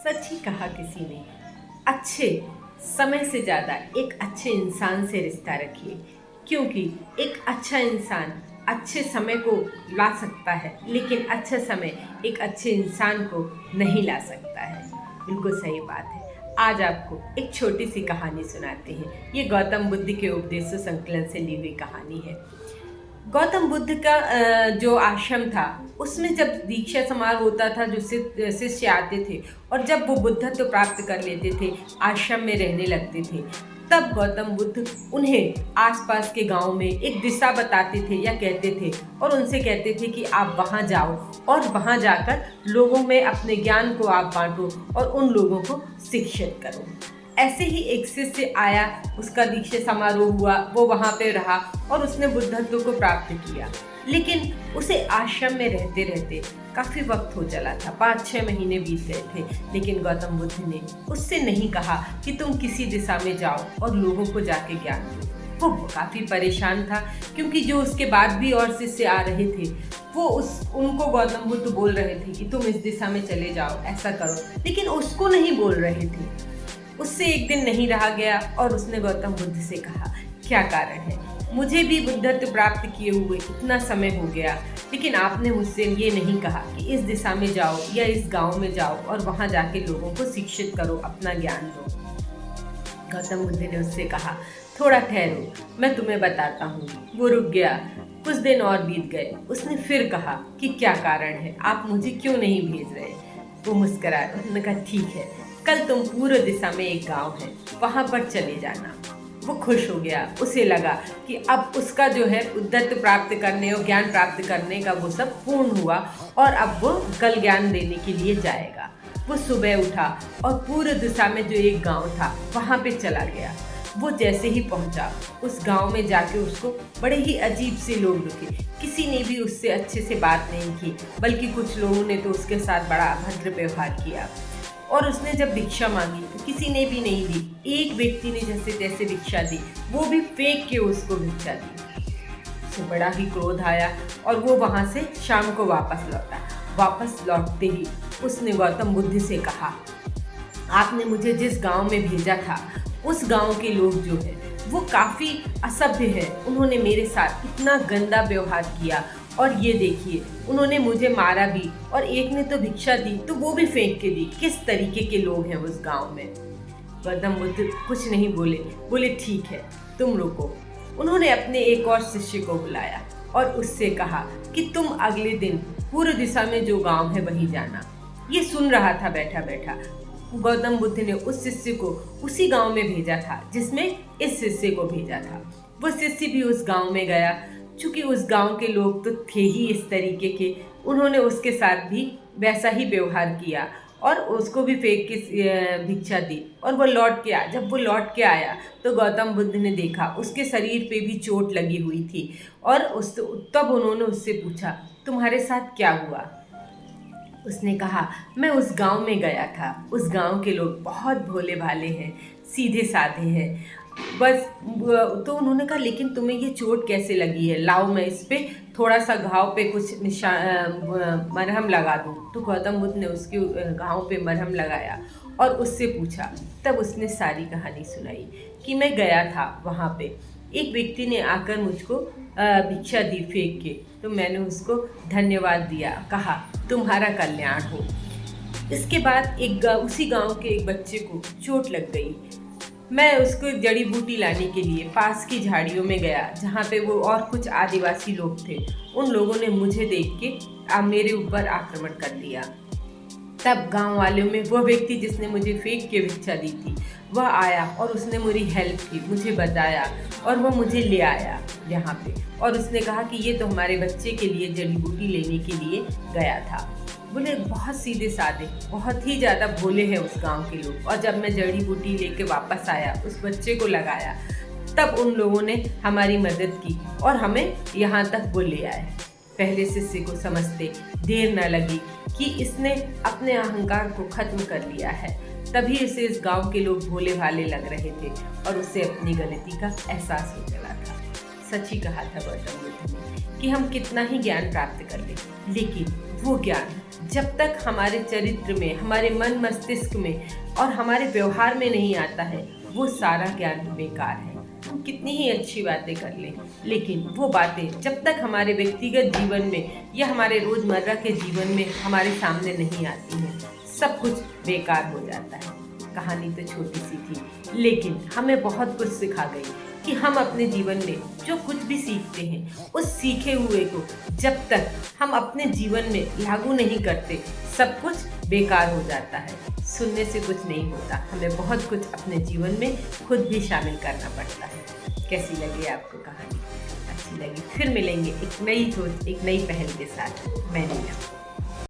सच ही कहा किसी ने। अच्छे समय से ज़्यादा एक अच्छे इंसान से रिश्ता रखिए, क्योंकि एक अच्छा इंसान अच्छे समय को ला सकता है, लेकिन अच्छा समय एक अच्छे इंसान को नहीं ला सकता है। बिल्कुल सही बात है। आज आपको एक छोटी सी कहानी सुनाते हैं। ये गौतम बुद्ध के उपदेशों संकलन से ली हुई कहानी है। गौतम बुद्ध का जो आश्रम था, उसमें जब दीक्षा समारोह होता था, जो शिष्य आते थे और जब वो बुद्धत्व प्राप्त कर लेते थे, आश्रम में रहने लगते थे, तब गौतम बुद्ध उन्हें आसपास के गांव में एक दिशा बताते थे या कहते थे और उनसे कहते थे कि आप वहां जाओ और वहां जाकर लोगों में अपने ज्ञान को आप बांटो और उन लोगों को शिक्षित करो। ऐसे ही एक शिष्य आया, उसका दीक्षा समारोह हुआ, वो वहाँ पे रहा और उसने बुद्धत्व को प्राप्त किया। लेकिन उसे आश्रम में रहते रहते काफ़ी वक्त हो चला था, 5-6 महीने बीत गए थे। लेकिन गौतम बुद्ध ने उससे नहीं कहा कि तुम किसी दिशा में जाओ और लोगों को जाके ज्ञान दो। वो काफ़ी परेशान था, क्योंकि जो उसके बाद भी और शिष्य आ रहे थे, वो उनको गौतम बुद्ध बोल रहे थे कि तुम इस दिशा में चले जाओ, ऐसा करो, लेकिन उसको नहीं बोल रहे थे। उससे एक दिन नहीं रहा गया और उसने गौतम बुद्ध से कहा, क्या कारण है? मुझे भी बुद्धत्व प्राप्त किए हुए इतना समय हो गया, लेकिन आपने मुझसे ये नहीं कहा कि इस दिशा में जाओ या इस गांव में जाओ और वहां जाके लोगों को शिक्षित करो, अपना ज्ञान दो। गौतम बुद्ध ने उससे कहा, थोड़ा ठहरो, मैं तुम्हें बताता हूँ। वो रुक गया। कुछ दिन और बीत गए। उसने फिर कहा कि क्या कारण है, आप मुझे क्यों नहीं भेज रहे? वो मुस्कुराए। उसने कहा, ठीक है, कल तुम पूर्व दिशा में एक गांव है, वहां पर चले जाना। वो खुश हो गया। उसे लगा कि अब उसका जो है बुद्धत्व प्राप्त करने और ज्ञान प्राप्त करने का वो सब पूर्ण हुआ और अब वो कल ज्ञान देने के लिए जाएगा। वो सुबह उठा और पूर्व दिशा में जो एक गांव था वहां पे चला गया। वो जैसे ही पहुंचा, उस गांव में जाके उसको बड़े ही अजीब से लोग रुके। किसी ने भी उससे अच्छे से बात नहीं की, बल्कि कुछ लोगों ने तो उसके साथ बड़ा अभद्र व्यवहार किया। और उसने जब भिक्षा मांगी तो किसी ने भी नहीं दी। एक व्यक्ति ने जैसे तैसे भिक्षा दी, वो भी फेंक के उसको भिक्षा दी। उसे बड़ा ही क्रोध आया और वो वहां से शाम को वापस लौटा। वापस लौटते ही उसने गौतम बुद्ध से कहा, आपने मुझे जिस गांव में भेजा था, उस गांव के लोग जो है वो काफ़ी असभ्य है। उन्होंने मेरे साथ इतना गंदा व्यवहार किया और ये देखिए, उन्होंने मुझे मारा भी और एक ने तो भिक्षा दी तो वो भी फेंक के दी। किस तरीके के लोग हैं उस गांव में? गौतम बुद्ध कुछ नहीं बोले। बोले, ठीक है, तुम रुको। उन्होंने अपने एक और शिष्य को बुलाया और उससे कहा कि तुम अगले दिन पूर्व दिशा में जो गांव है वहीं जाना। ये सुन रहा था बैठा बैठा। गौतम बुद्ध ने उस शिष्य को उसी गांव में भेजा था जिसमें इस शिष्य को भेजा था। वो शिष्य भी उस गांव में गया। चूँकि उस गांव के लोग तो थे ही इस तरीके के, उन्होंने उसके साथ भी वैसा ही व्यवहार किया और उसको भी फेंक के भिक्षा दी और वो लौट के आया। जब वो लौट के आया तो गौतम बुद्ध ने देखा उसके शरीर पे भी चोट लगी हुई थी और तब उन्होंने उससे पूछा, तुम्हारे साथ क्या हुआ? उसने कहा, मैं उस गांव में गया था। उस गांव के लोग बहुत भोले भाले हैं, सीधे साधे हैं, बस। तो उन्होंने कहा, लेकिन तुम्हें ये चोट कैसे लगी है? लाओ, मैं इस पे थोड़ा सा घाव पे कुछ मरहम लगा दूँ। तो गौतम बुद्ध ने उसके घाव पे मरहम लगाया और उससे पूछा। तब उसने सारी कहानी सुनाई कि मैं गया था वहाँ पे, एक व्यक्ति ने आकर मुझको भिक्षा दी फेंक के, तो मैंने उसको धन्यवाद दिया, कहा तुम्हारा कल्याण हो। इसके बाद उसी गांव के एक बच्चे को चोट लग गई। मैं उसको जड़ी बूटी लाने के लिए पास की झाड़ियों में गया, जहाँ पे वो और कुछ आदिवासी लोग थे। उन लोगों ने मुझे देख के मेरे ऊपर आक्रमण कर दिया। तब गांव वालों में वो व्यक्ति जिसने मुझे फेंक के भिक्षा दी थी, वह आया और उसने मेरी हेल्प की, मुझे बताया और वो मुझे ले आया यहाँ पे। और उसने कहा कि ये तो हमारे बच्चे के लिए जड़ी बूटी लेने के लिए गया था। बोले, बहुत सीधे साधे, बहुत ही ज़्यादा भोले हैं उस गांव के लोग। और जब मैं जड़ी बूटी लेके वापस आया, उस बच्चे को लगाया, तब उन लोगों ने हमारी मदद की और हमें यहाँ तक वो ले आए। पहले शिष्य को समझते देर न लगी कि इसने अपने अहंकार को खत्म कर लिया है। तभी उसे इस गांव के लोग भोले भाले लग रहे थे और उसे अपनी गलती का एहसास हो चला था। सच ही कहा था गौतम बुद्ध ने कि हम कितना ही ज्ञान प्राप्त कर लें, लेकिन वो ज्ञान जब तक हमारे चरित्र में, हमारे मन मस्तिष्क में और हमारे व्यवहार में नहीं आता है, वो सारा ज्ञान बेकार है। हम कितनी ही अच्छी बातें कर लें, लेकिन वो बातें जब तक हमारे व्यक्तिगत जीवन में या हमारे रोज़मर्रा के जीवन में हमारे सामने नहीं आती हैं, सब कुछ बेकार हो जाता है। कहानी तो छोटी सी थी, लेकिन हमें बहुत कुछ सिखा गई कि हम अपने जीवन में जो कुछ भी सीखते हैं, उस सीखे हुए को जब तक हम अपने जीवन में लागू नहीं करते, सब कुछ बेकार हो जाता है। सुनने से कुछ नहीं होता, हमें बहुत कुछ अपने जीवन में खुद भी शामिल करना पड़ता है। कैसी लगी आपको कहानी? अच्छी लगी? फिर मिलेंगे एक नई सोच, एक नई पहल के साथ। मैं नीलम।